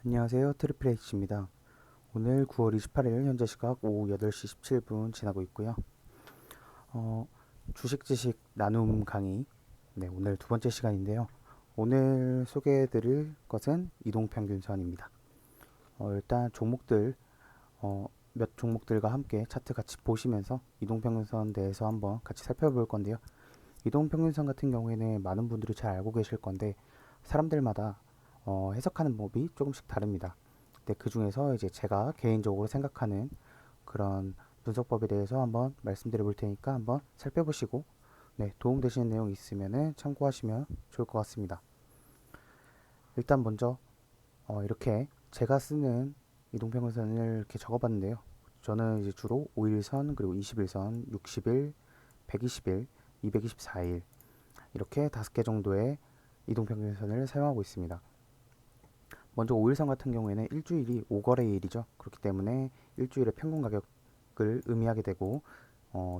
안녕하세요. 트리플 H입니다. 오늘 9월 28일 현재 시각 오후 8시 17분 지나고 있고요. 어, 주식 지식 나눔 강의. 네, 오늘 두 번째 시간인데요. 오늘 소개해드릴 것은 이동평균선입니다. 일단 종목들, 몇 종목들과 함께 차트 같이 보시면서 이동평균선 대해서 한번 같이 살펴볼 건데요. 이동평균선 같은 경우에는 많은 분들이 잘 알고 계실 건데 사람들마다 해석하는 법이 조금씩 다릅니다. 네, 그 중에서 이제 제가 개인적으로 생각하는 그런 분석법에 대해서 한번 말씀드려 볼 테니까 한번 살펴보시고 네, 도움되시는 내용이 있으면 참고하시면 좋을 것 같습니다. 일단 먼저 이렇게 제가 쓰는 이동평균선을 이렇게 적어봤는데요. 저는 이제 주로 5일선 그리고 20일선, 60일, 120일, 224일 이렇게 5개 정도의 이동평균선을 사용하고 있습니다. 먼저 5일선 같은 경우에는 일주일이 5거래일이죠. 그렇기 때문에 일주일의 평균 가격을 의미하게 되고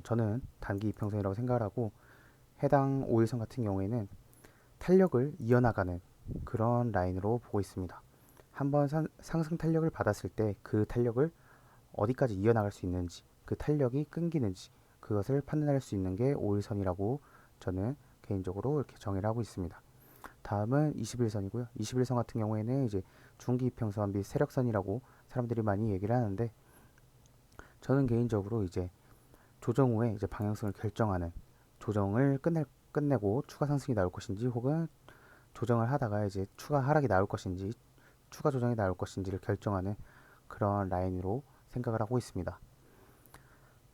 저는 단기 이평선이라고 생각을 하고 해당 5일선 같은 경우에는 탄력을 이어나가는 그런 라인으로 보고 있습니다. 한번 상승 탄력을 받았을 때 그 탄력을 어디까지 이어나갈 수 있는지 그 탄력이 끊기는지 그것을 판단할 수 있는 게 5일선이라고 저는 개인적으로 이렇게 정의를 하고 있습니다. 다음은 21선이고요. 21선 같은 경우에는 이제 중기 이평선 및 세력선이라고 사람들이 많이 얘기를 하는데 저는 개인적으로 이제 조정 후에 이제 방향성을 결정하는 조정을 끝내고 추가 상승이 나올 것인지 혹은 조정을 하다가 이제 추가 하락이 나올 것인지 추가 조정이 나올 것인지를 결정하는 그런 라인으로 생각을 하고 있습니다.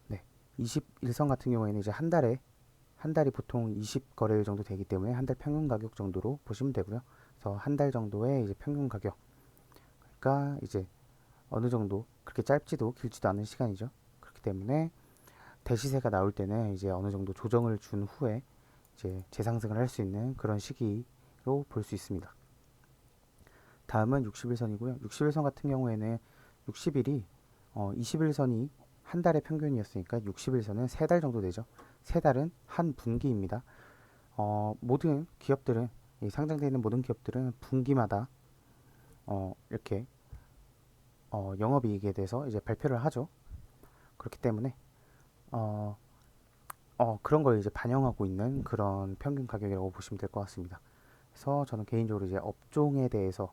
네. 21선 같은 경우에는 이제 한 달이 보통 20거래일 정도 되기 때문에 한 달 평균 가격 정도로 보시면 되고요. 그래서 한 달 정도의 이제 평균 가격가 이제 어느 정도 그렇게 짧지도 길지도 않은 시간이죠. 그렇기 때문에 대시세가 나올 때는 이제 어느 정도 조정을 준 후에 이제 재상승을 할 수 있는 그런 시기로 볼 수 있습니다. 다음은 60일선이고요. 60일선 같은 경우에는 60일이 21선이 한 달의 평균이었으니까 60일선은 3달 정도 되죠. 3달은 한 분기입니다. 모든 기업들은 상장되어 있는 모든 기업들은 분기마다 이렇게 영업이익에 대해서 이제 발표를 하죠. 그렇기 때문에 어, 그런 걸 이제 반영하고 있는 그런 평균 가격이라고 보시면 될 것 같습니다. 그래서 저는 개인적으로 이제 업종에 대해서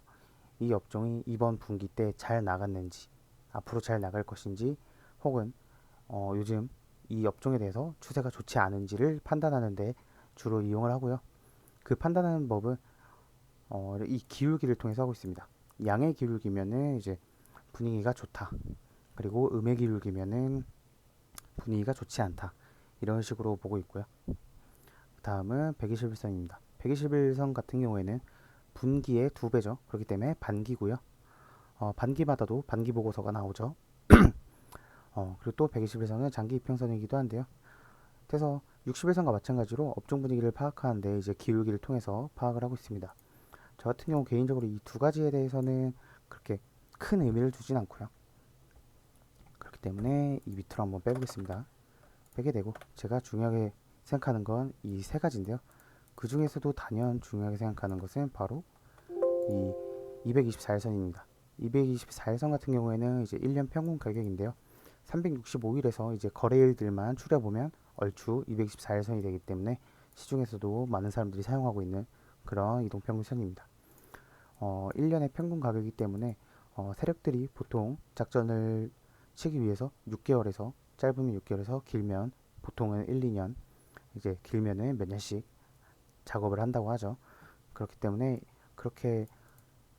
이 업종이 이번 분기 때 잘 나갔는지 앞으로 잘 나갈 것인지 혹은 요즘 이 업종에 대해서 추세가 좋지 않은지를 판단하는데 주로 이용을 하고요. 그 판단하는 법은 이 기울기를 통해서 하고 있습니다. 양의 기울기면은 이제 분위기가 좋다. 그리고 음의 기울기면은 분위기가 좋지 않다. 이런 식으로 보고 있고요. 다음은 121선입니다. 121선 같은 경우에는 분기의 2배죠. 그렇기 때문에 반기고요. 반기마다도 반기 보고서가 나오죠. 그리고 또 121선은 장기 이평선이기도 한데요. 그래서 61선과 마찬가지로 업종 분위기를 파악하는데 이제 기울기를 통해서 파악을 하고 있습니다. 저 같은 경우 개인적으로 이 두 가지에 대해서는 그렇게 큰 의미를 두진 않고요. 그렇기 때문에 이 밑으로 한번 빼보겠습니다. 빼게 되고 제가 중요하게 생각하는 건 이 세 가지인데요. 그 중에서도 단연 중요하게 생각하는 것은 바로 이 224일선입니다. 224일선 같은 경우에는 이제 1년 평균 가격인데요. 365일에서 이제 거래일들만 추려보면 얼추 224일선이 되기 때문에 시중에서도 많은 사람들이 사용하고 있는 그런 이동평균선입니다. 1년의 평균 가격이기 때문에 세력들이 보통 작전을 치기 위해서 6개월에서 짧으면 6개월에서 길면 보통은 1, 2년 이제 길면은 몇 년씩 작업을 한다고 하죠. 그렇기 때문에 그렇게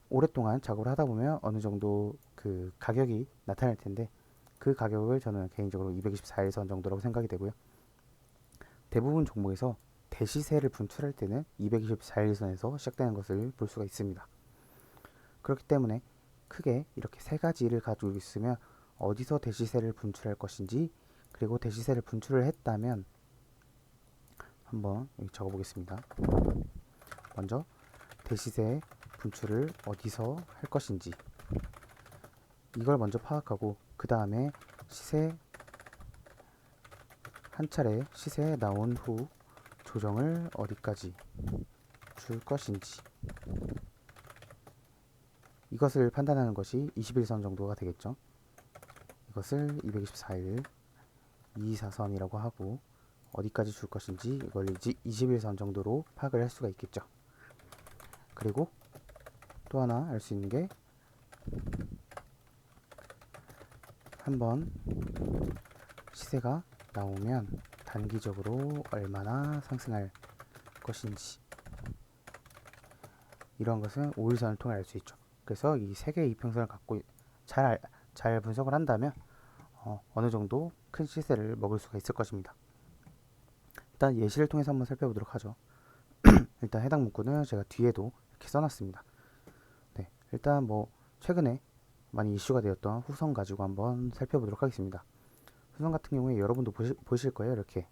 오랫동안 작업을 하다 보면 어느 정도 그 가격이 나타날 텐데 그 가격을 저는 개인적으로 224일선 정도라고 생각이 되고요. 대부분 종목에서 대시세를 분출할 때는 224일선에서 시작되는 것을 볼 수가 있습니다. 그렇기 때문에 크게 이렇게 세 가지를 가지고 있으면 어디서 대시세를 분출할 것인지 그리고 대시세를 분출을 했다면 한번 여기 적어보겠습니다. 먼저 대시세 분출을 어디서 할 것인지 이걸 먼저 파악하고 그 다음에 시세 한 차례 시세에 나온 후 조정을 어디까지 줄 것인지 이것을 판단하는 것이 21선 정도가 되겠죠. 이것을 224일 224선이라고 하고 어디까지 줄 것인지 이걸 21선 정도로 파악을 할 수가 있겠죠. 그리고 또 하나 알 수 있는 게 한번 시세가 나오면 단기적으로 얼마나 상승할 것인지 이런 것은 5일선을 통해 알 수 있죠. 그래서 이 세 개의 이평선을 갖고 잘 분석을 한다면 어느 정도 큰 시세를 먹을 수가 있을 것입니다. 일단 예시를 통해서 한번 살펴보도록 하죠. 일단 해당 문구는 제가 뒤에도 이렇게 써놨습니다. 네, 일단 뭐 최근에 많이 이슈가 되었던 후성 가지고 한번 살펴보도록 하겠습니다. 후성 같은 경우에 여러분도 보실 거예요. 이렇게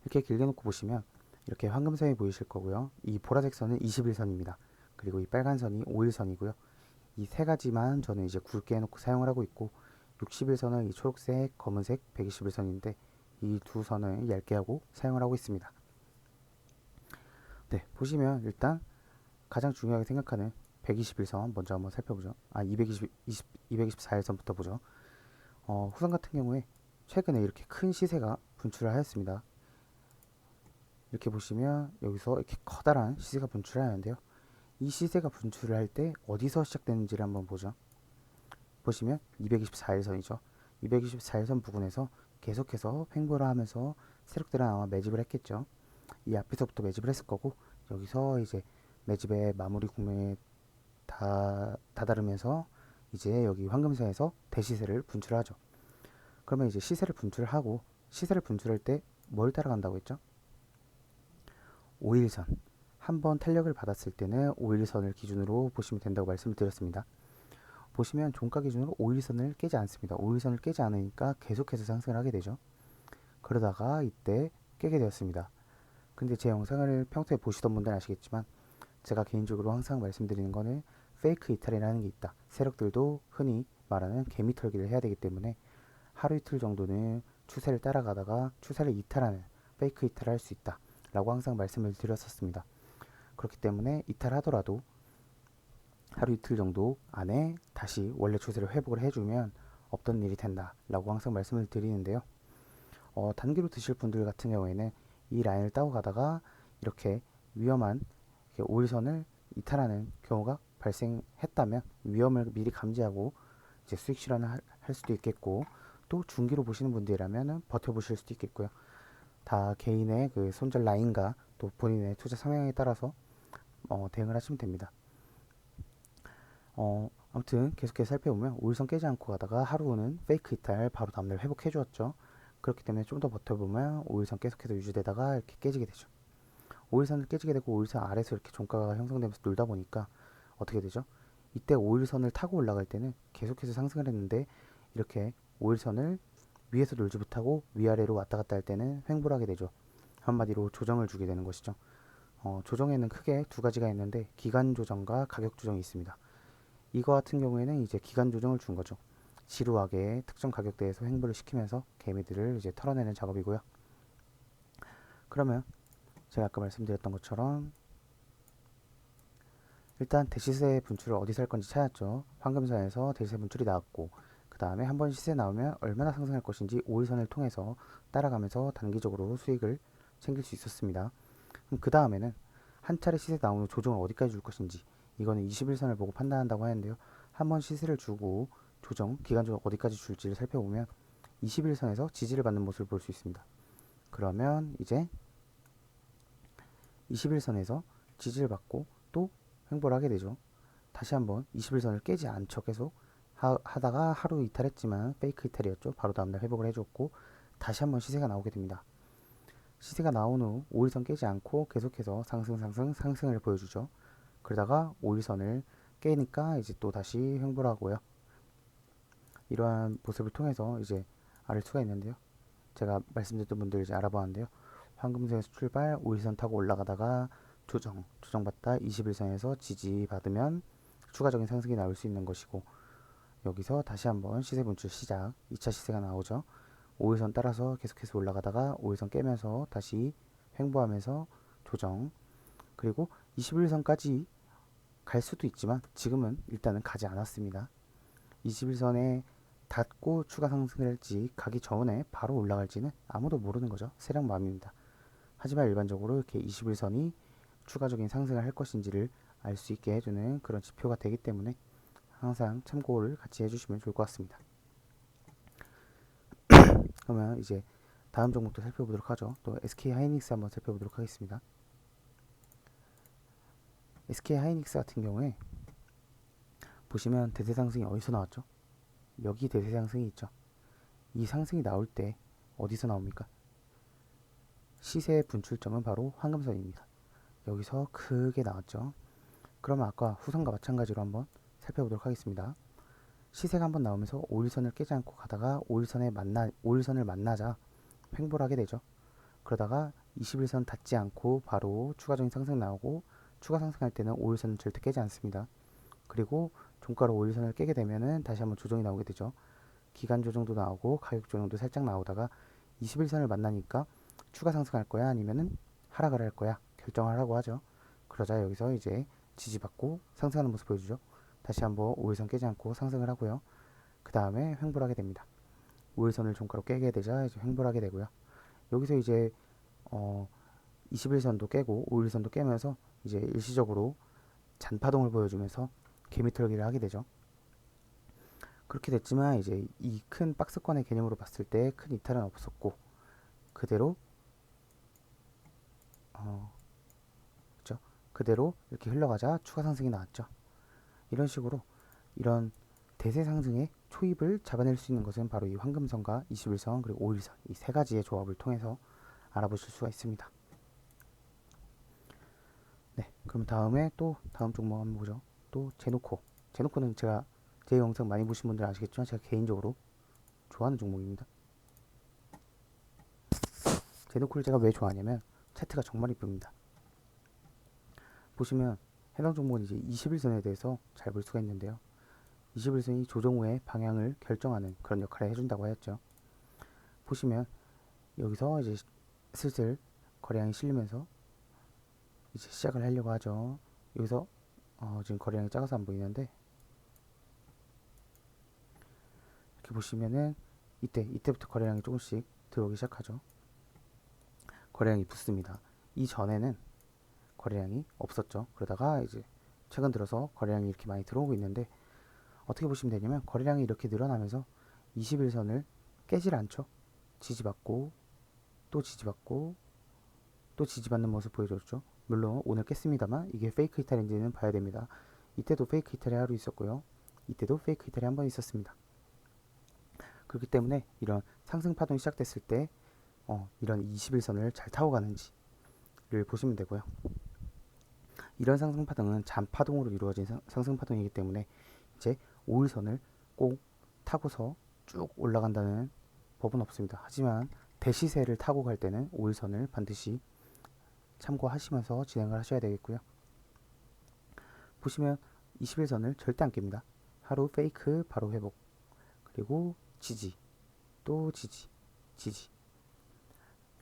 길게 놓고 보시면 이렇게 황금선이 보이실 거고요. 이 보라색 선은 21선입니다. 그리고 이 빨간 선이 5일선이고요. 이 세 가지만 저는 이제 굵게 해놓고 사용을 하고 있고 60일선은 이 초록색, 검은색 121선인데 이 두 선을 얇게 하고 사용을 하고 있습니다. 네, 보시면 일단 가장 중요하게 생각하는 121선 먼저 한번 살펴보죠. 224일선부터 보죠. 후성 같은 경우에 최근에 이렇게 큰 시세가 분출을 하였습니다. 이렇게 보시면 여기서 이렇게 커다란 시세가 분출을 하는데요. 이 시세가 분출을 할 때 어디서 시작되는지를 한번 보죠. 보시면 224일선이죠. 224일선 부근에서 계속해서 횡보를 하면서 세력들은 아마 매집을 했겠죠. 이 앞에서부터 매집을 했을 거고 여기서 이제 매집의 마무리 국면에 다다르면서 이제 여기 황금선에서 대시세를 분출하죠. 그러면 이제 시세를 분출하고 시세를 분출할 때 뭘 따라간다고 했죠? 5일선. 한번 탄력을 받았을 때는 5일선을 기준으로 보시면 된다고 말씀을 드렸습니다. 보시면 종가 기준으로 5일선을 깨지 않습니다. 5일선을 깨지 않으니까 계속해서 상승을 하게 되죠. 그러다가 이때 깨게 되었습니다. 근데 제 영상을 평소에 보시던 분들은 아시겠지만 제가 개인적으로 항상 말씀드리는 거는 페이크 이탈이라는 게 있다. 세력들도 흔히 말하는 개미 털기를 해야 되기 때문에 하루 이틀 정도는 추세를 따라가다가 추세를 이탈하는 페이크 이탈을 할 수 있다 라고 항상 말씀을 드렸었습니다. 그렇기 때문에 이탈하더라도 하루 이틀 정도 안에 다시 원래 추세를 회복을 해주면 없던 일이 된다 라고 항상 말씀을 드리는데요. 단기로 드실 분들 같은 경우에는 이 라인을 따고 가다가 이렇게 위험한 5일선을 이탈하는 경우가 발생했다면 위험을 미리 감지하고 이제 수익 실현을 할 수도 있겠고, 또 중기로 보시는 분들이라면 버텨보실 수도 있겠고요. 다 개인의 그 손절 라인과 또 본인의 투자 성향에 따라서 대응을 하시면 됩니다. 아무튼 계속해서 살펴보면 5일선 깨지 않고 가다가 하루는 페이크 이탈 바로 다음날 회복해 주었죠. 그렇기 때문에 좀 더 버텨보면 5일선 계속해서 유지되다가 이렇게 깨지게 되죠. 5일선을 깨지게 되고 5일선 아래서 이렇게 종가가 형성되면서 놀다 보니까 어떻게 되죠? 이때 5일선을 타고 올라갈 때는 계속해서 상승을 했는데 이렇게 5일선을 위에서 놀지 못하고 위아래로 왔다 갔다 할 때는 횡보를 하게 되죠. 한마디로 조정을 주게 되는 것이죠. 조정에는 크게 두 가지가 있는데 기간 조정과 가격 조정이 있습니다. 이거 같은 경우에는 이제 기간 조정을 준 거죠. 지루하게 특정 가격대에서 횡보를 시키면서 개미들을 이제 털어내는 작업이고요. 그러면 제가 아까 말씀드렸던 것처럼 일단 대시세 분출을 어디서 할 건지 찾았죠. 황금선에서 대시세 분출이 나왔고 그 다음에 한번 시세 나오면 얼마나 상승할 것인지 5일선을 통해서 따라가면서 단기적으로 수익을 챙길 수 있었습니다. 그럼 그 다음에는 한 차례 시세 나오는 조정을 어디까지 줄 것인지, 이거는 21선을 보고 판단한다고 하는데요. 한번 시세를 주고 기간 조정 어디까지 줄지를 살펴보면 21선에서 지지를 받는 모습을 볼 수 있습니다. 그러면 이제 21선에서 지지를 받고 또 횡보를 하게 되죠. 다시 한번 21선을 깨지 않죠. 계속 하다가 하루 이탈했지만 페이크 이탈이었죠. 바로 다음날 회복을 해줬고 다시 한번 시세가 나오게 됩니다. 시세가 나온 후 5일선 깨지 않고 계속해서 상승을 보여주죠. 그러다가 5일선을 깨니까 이제 또 다시 횡보를 하고요. 이러한 모습을 통해서 이제 알 수가 있는데요. 제가 말씀드렸던 분들 이제 알아보았는데요. 황금선에서 출발 5일선 타고 올라가다가 조정받다 21선에서 지지받으면 추가적인 상승이 나올 수 있는 것이고, 여기서 다시 한번 시세 분출 시작 2차 시세가 나오죠. 5일선 따라서 계속해서 올라가다가 5일선 깨면서 다시 횡보하면서 조정, 그리고 21선까지 갈 수도 있지만 지금은 일단은 가지 않았습니다. 21선에 닫고 추가 상승을 할지 가기 전에 바로 올라갈지는 아무도 모르는 거죠. 세력 마음입니다. 하지만 일반적으로 이렇게 21선이 추가적인 상승을 할 것인지를 알 수 있게 해주는 그런 지표가 되기 때문에 항상 참고를 같이 해주시면 좋을 것 같습니다. 그러면 이제 다음 종목도 살펴보도록 하죠. 또 SK 하이닉스 한번 살펴보도록 하겠습니다. SK 하이닉스 같은 경우에 보시면 대세 상승이 어디서 나왔죠? 여기 대세 상승이 있죠. 이 상승이 나올 때 어디서 나옵니까? 시세의 분출점은 바로 황금선입니다. 여기서 크게 나왔죠. 그러면 아까 후선과 마찬가지로 한번 살펴보도록 하겠습니다. 시세가 한번 나오면서 5일선을 깨지 않고 가다가 5일선을 만나자 횡보를 하게 되죠. 그러다가 21선 닿지 않고 바로 추가적인 상승 나오고 추가 상승할 때는 5일선은 절대 깨지 않습니다. 그리고 종가로 5일선을 깨게 되면은 다시 한번 조정이 나오게 되죠. 기간 조정도 나오고 가격 조정도 살짝 나오다가 21선을 만나니까 추가 상승할 거야 아니면은 하락을 할 거야 결정을 하라고 하죠. 그러자 여기서 이제 지지받고 상승하는 모습 보여주죠. 다시 한번 5일선 깨지 않고 상승을 하고요. 그 다음에 횡보를 하게 됩니다. 5일선을 종가로 깨게 되자 이제 횡보를 하게 되고요. 여기서 이제 21선도 깨고 5일선도 깨면서 이제 일시적으로 잔파동을 보여주면서 개미털기를 하게 되죠. 그렇게 됐지만 이제 이 큰 박스권의 개념으로 봤을 때 큰 이탈은 없었고 그대로 그렇죠? 그대로 이렇게 흘러가자 추가 상승이 나왔죠. 이런 식으로 이런 대세 상승의 초입을 잡아낼 수 있는 것은 바로 이 황금선과 21선 그리고 5일선 이 세 가지의 조합을 통해서 알아보실 수가 있습니다. 네, 그럼 다음에 또 다음 종목 한번 보죠. 또 제노코. 제노코는 제가 제 영상 많이 보신 분들 아시겠지만 제가 개인적으로 좋아하는 종목입니다. 제노코를 제가 왜 좋아하냐면 차트가 정말 이쁩니다. 보시면 해당 종목은 이제 21선에 대해서 잘 볼 수가 있는데요. 21선이 조정 후에 방향을 결정하는 그런 역할을 해준다고 하였죠. 보시면 여기서 이제 슬슬 거래량이 실리면서 이제 시작을 하려고 하죠. 여기서 지금 거래량이 작아서 안 보이는데 이렇게 보시면은 이때부터 거래량이 조금씩 들어오기 시작하죠. 거래량이 붙습니다. 이 전에는 거래량이 없었죠. 그러다가 이제 최근 들어서 거래량이 이렇게 많이 들어오고 있는데 어떻게 보시면 되냐면 거래량이 이렇게 늘어나면서 21선을 깨질 않죠. 지지받고 또 지지받고 또 지지받는 모습 보여줬죠. 물론 오늘 깼습니다만 이게 페이크 이탈인지는 봐야 됩니다. 이때도 페이크 이탈이 하루 있었고요. 이때도 페이크 이탈이 한 번 있었습니다. 그렇기 때문에 이런 상승 파동이 시작됐을 때 이런 21선을 잘 타고 가는지를 보시면 되고요. 이런 상승 파동은 잔파동으로 이루어진 상승 파동이기 때문에 이제 5일선을 꼭 타고서 쭉 올라간다는 법은 없습니다. 하지만 대시세를 타고 갈 때는 5일선을 반드시 참고하시면서 진행을 하셔야 되겠고요. 보시면 21선을 절대 안 깹니다. 하루 페이크 바로 회복 그리고 지지 또 지지 지지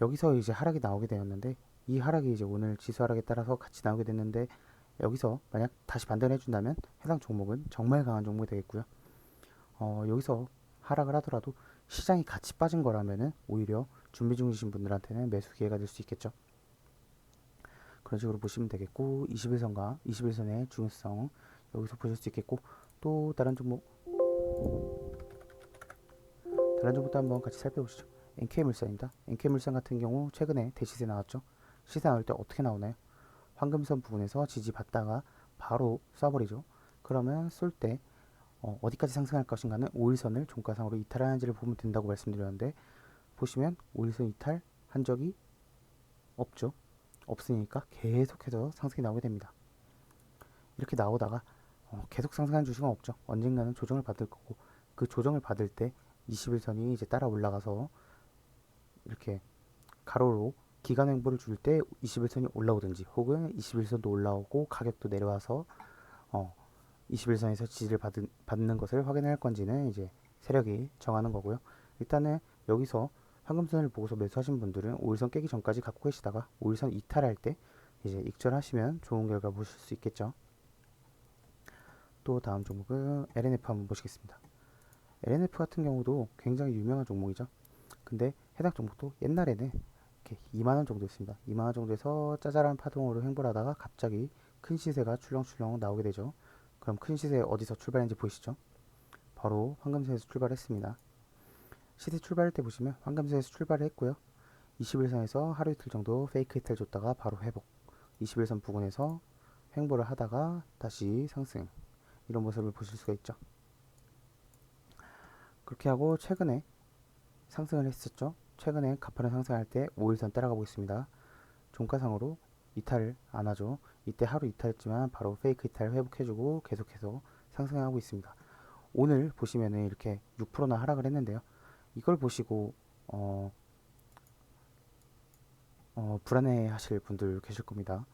여기서 이제 하락이 나오게 되었는데 이 하락이 이제 오늘 지수 하락에 따라서 같이 나오게 됐는데 여기서 만약 다시 반등해 준다면 해당 종목은 정말 강한 종목이 되겠고요. 여기서 하락을 하더라도 시장이 같이 빠진 거라면은 오히려 준비 중이신 분들한테는 매수 기회가 될 수 있겠죠. 그런 식으로 보시면 되겠고 21선과 21선의 중요성 여기서 보실 수 있겠고 또 다른 종목도 한번 같이 살펴보시죠. NK물산입니다. NK물산 같은 경우 최근에 대시세 나왔죠. 시세 나올 때 어떻게 나오나요? 황금선 부분에서 지지받다가 바로 쏴버리죠. 그러면 쏠 때 어디까지 상승할 것인가는 5일선을 종가상으로 이탈하는지를 보면 된다고 말씀드렸는데 보시면 5일선 이탈 한 적이 없죠. 없으니까 계속해서 상승이 나오게 됩니다. 이렇게 나오다가 계속 상승하는 주식은 없죠. 언젠가는 조정을 받을 거고 그 조정을 받을 때 21선이 이제 따라 올라가서 이렇게 가로로 기간 횡보를 줄 때 21선이 올라오든지 혹은 21선도 올라오고 가격도 내려와서 21선에서 지지를 받는 것을 확인할 건지는 이제 세력이 정하는 거고요. 일단은 여기서 황금선을 보고서 매수하신 분들은 5일선 깨기 전까지 갖고 계시다가 5일선 이탈할 때 이제 익절하시면 좋은 결과 보실 수 있겠죠. 또 다음 종목은 LNF 한번 보시겠습니다. LNF 같은 경우도 굉장히 유명한 종목이죠. 근데 해당 종목도 옛날에는 이렇게 2만원 정도였습니다. 2만원 정도에서 짜잘한 파동으로 횡보를 하다가 갑자기 큰 시세가 출렁출렁 나오게 되죠. 그럼 큰 시세 어디서 출발했는지 보이시죠? 바로 황금선에서 출발했습니다. 시세 출발할 때 보시면 황금선에서 출발을 했고요. 21선에서 하루 이틀 정도 페이크 이탈 줬다가 바로 회복. 21선 부근에서 횡보를 하다가 다시 상승. 이런 모습을 보실 수가 있죠. 그렇게 하고 최근에 상승을 했었죠. 최근에 가파른 상승할 때 5일선 따라가고 있습니다. 종가상으로 이탈을 안 하죠. 이때 하루 이탈했지만 바로 페이크 이탈 회복해주고 계속해서 상승하고 있습니다. 오늘 보시면은 이렇게 6%나 하락을 했는데요. 이걸 보시고 불안해 하실 분들 계실 겁니다.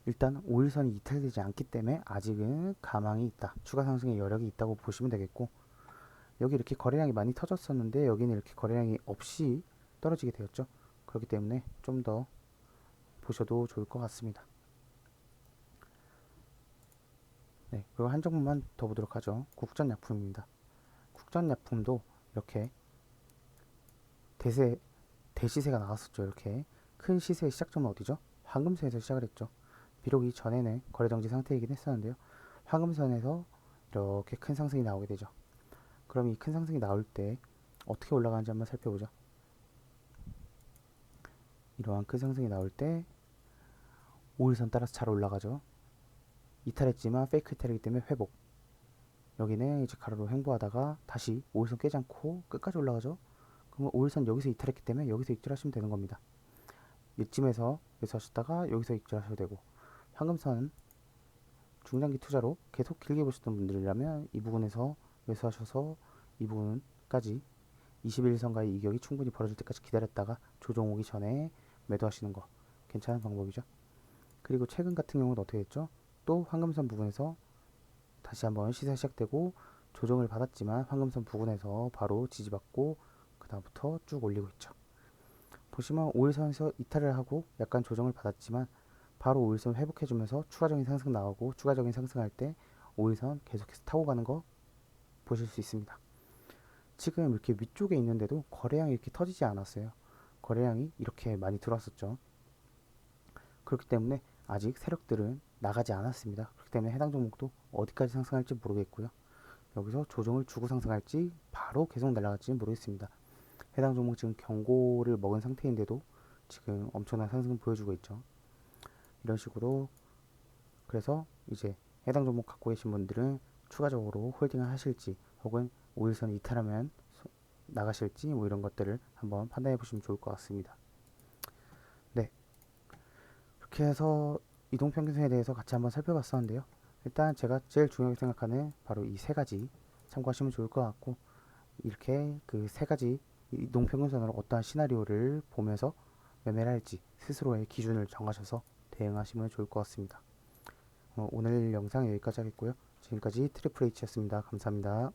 일단 5일선이 이탈되지 않기 때문에 아직은 가망이 있다. 추가 상승의 여력이 있다고 보시면 되겠고, 여기 이렇게 거래량이 많이 터졌었는데 여기는 이렇게 거래량이 없이 떨어지게 되었죠. 그렇기 때문에 좀 더 보셔도 좋을 것 같습니다. 네, 그리고 한 종목만 더 보도록 하죠. 국전약품입니다. 국전약품도 이렇게 대시세가 나왔었죠. 이렇게 큰 시세의 시작점은 어디죠? 황금선에서 시작을 했죠. 비록 이전에는 거래정지 상태이긴 했었는데요. 황금선에서 이렇게 큰 상승이 나오게 되죠. 그럼 이 큰 상승이 나올 때 어떻게 올라가는지 한번 살펴보죠. 이러한 큰 상승이 나올 때 5일선 따라서 잘 올라가죠. 이탈했지만 페이크 이탈이기 때문에 회복. 여기는 이제 가로로 횡보하다가 다시 5일선 깨지 않고 끝까지 올라가죠. 그러면 5일선 여기서 이탈했기 때문에 여기서 익절하시면 되는 겁니다. 이쯤에서 매수하셨다가 여기서 익절하셔도 되고, 황금선 중장기 투자로 계속 길게 보셨던 분들이라면 이 부분에서 매수하셔서 이 부분까지 21선과의 이격이 충분히 벌어질 때까지 기다렸다가 조정 오기 전에 매도하시는 거 괜찮은 방법이죠. 그리고 최근 같은 경우는 어떻게 됐죠? 또 황금선 부분에서 다시 한번 시세 시작되고 조정을 받았지만 황금선 부근에서 바로 지지받고 그 다음부터 쭉 올리고 있죠. 보시면 5일선에서 이탈을 하고 약간 조정을 받았지만 바로 5일선 회복해주면서 추가적인 상승 나오고 추가적인 상승할 때 5일선 계속해서 타고 가는 거 보실 수 있습니다. 지금 이렇게 위쪽에 있는데도 거래량이 이렇게 터지지 않았어요. 거래량이 이렇게 많이 들어왔었죠. 그렇기 때문에 아직 세력들은 나가지 않았습니다. 그렇기 때문에 해당 종목도 어디까지 상승할지 모르겠고요. 여기서 조정을 주고 상승할지 바로 계속 날아갈지 모르겠습니다. 해당 종목 지금 경고를 먹은 상태인데도 지금 엄청난 상승을 보여주고 있죠. 이런 식으로 그래서 이제 해당 종목 갖고 계신 분들은 추가적으로 홀딩을 하실지 혹은 5일선 이탈하면 나가실지 뭐 이런 것들을 한번 판단해 보시면 좋을 것 같습니다. 네, 그렇게 해서 이동평균선에 대해서 같이 한번 살펴봤었는데요. 일단 제가 제일 중요하게 생각하는 바로 이 세 가지 참고하시면 좋을 것 같고, 이렇게 그 세 가지 이동평균선으로 어떠한 시나리오를 보면서 매매를 할지 스스로의 기준을 정하셔서 대응하시면 좋을 것 같습니다. 오늘 영상 여기까지 하겠고요. 지금까지 트리플 H였습니다. 감사합니다.